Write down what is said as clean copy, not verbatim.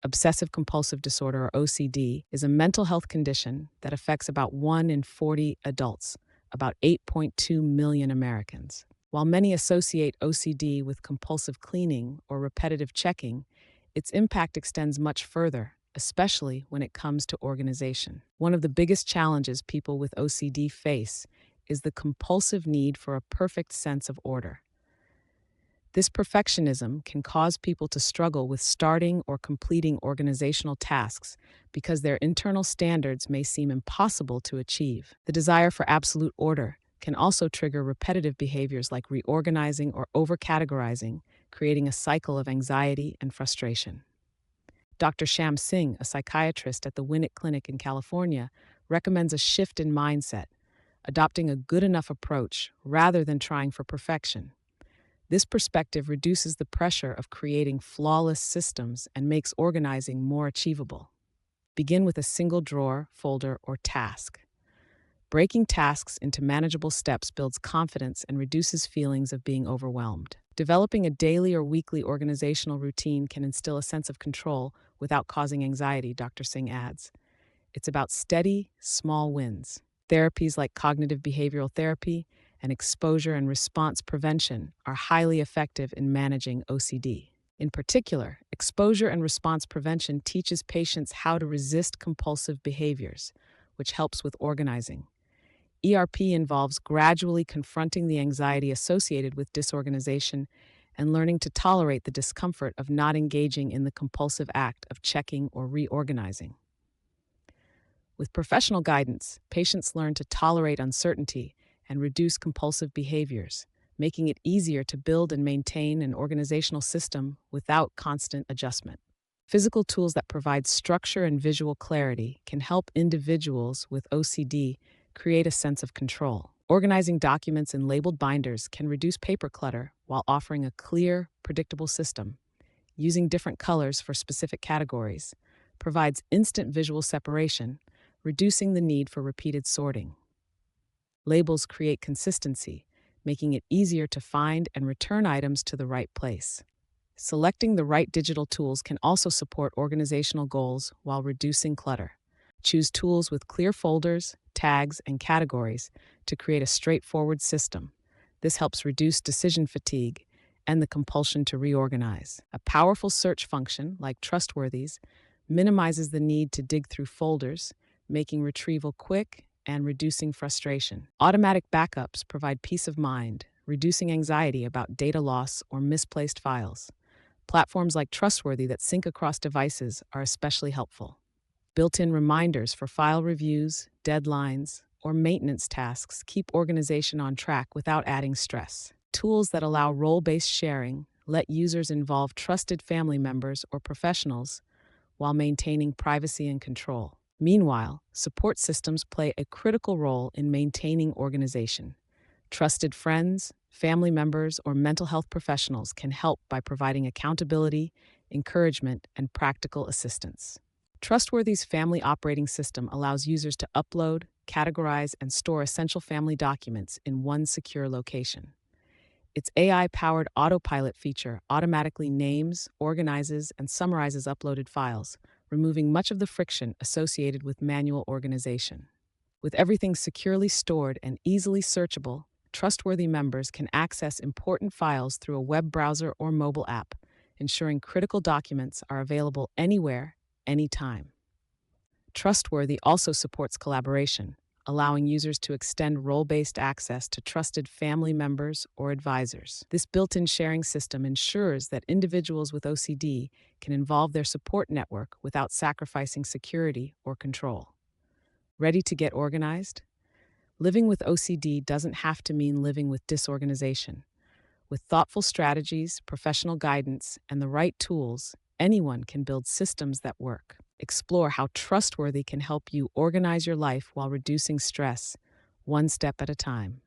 Obsessive compulsive disorder, or OCD, is a mental health condition that affects about 1 in 40 adults, about 8.2 million Americans. While many associate OCD with compulsive cleaning or repetitive checking, its impact extends much further, especially when it comes to organization. One of the biggest challenges people with OCD face is the compulsive need for a perfect sense of order. This perfectionism can cause people to struggle with starting or completing organizational tasks because their internal standards may seem impossible to achieve. The desire for absolute order can also trigger repetitive behaviors like reorganizing or overcategorizing, creating a cycle of anxiety and frustration. Dr. Sham Singh, a psychiatrist at the Winnick Clinic in California, recommends a shift in mindset, adopting a good enough approach rather than trying for perfection. This perspective reduces the pressure of creating flawless systems and makes organizing more achievable. Begin with a single drawer, folder, or task. Breaking tasks into manageable steps builds confidence and reduces feelings of being overwhelmed. Developing a daily or weekly organizational routine can instill a sense of control without causing anxiety, Dr. Singh adds. It's about steady, small wins. Therapies like cognitive behavioral therapy and exposure and response prevention are highly effective in managing OCD. In particular, exposure and response prevention teaches patients how to resist compulsive behaviors, which helps with organizing. ERP involves gradually confronting the anxiety associated with disorganization and learning to tolerate the discomfort of not engaging in the compulsive act of checking or reorganizing. With professional guidance, patients learn to tolerate uncertainty and reduce compulsive behaviors, making it easier to build and maintain an organizational system without constant adjustment. Physical tools that provide structure and visual clarity can help individuals with OCD create a sense of control. Organizing documents in labeled binders can reduce paper clutter while offering a clear, predictable system. Using different colors for specific categories provides instant visual separation, reducing the need for repeated sorting. Labels create consistency, making it easier to find and return items to the right place. Selecting the right digital tools can also support organizational goals while reducing clutter. Choose tools with clear folders, tags, and categories to create a straightforward system. This helps reduce decision fatigue and the compulsion to reorganize. A powerful search function, like Trustworthy's, minimizes the need to dig through folders, making retrieval quick and reducing frustration. Automatic backups provide peace of mind, reducing anxiety about data loss or misplaced files. Platforms like Trustworthy that sync across devices are especially helpful. Built-in reminders for file reviews, deadlines, or maintenance tasks keep organization on track without adding stress. Tools that allow role-based sharing let users involve trusted family members or professionals while maintaining privacy and control. Meanwhile, support systems play a critical role in maintaining organization. Trusted friends, family members, or mental health professionals can help by providing accountability, encouragement, and practical assistance. Trustworthy's family operating system allows users to upload, categorize, and store essential family documents in one secure location. Its AI-powered autopilot feature automatically names, organizes, and summarizes uploaded files, removing much of the friction associated with manual organization. With everything securely stored and easily searchable, Trustworthy members can access important files through a web browser or mobile app, ensuring critical documents are available anywhere, anytime. Trustworthy also supports collaboration, allowing users to extend role-based access to trusted family members or advisors. This built-in sharing system ensures that individuals with OCD can involve their support network without sacrificing security or control. Ready to get organized? Living with OCD doesn't have to mean living with disorganization. With thoughtful strategies, professional guidance, and the right tools, anyone can build systems that work. Explore how Trustworthy can help you organize your life while reducing stress, one step at a time.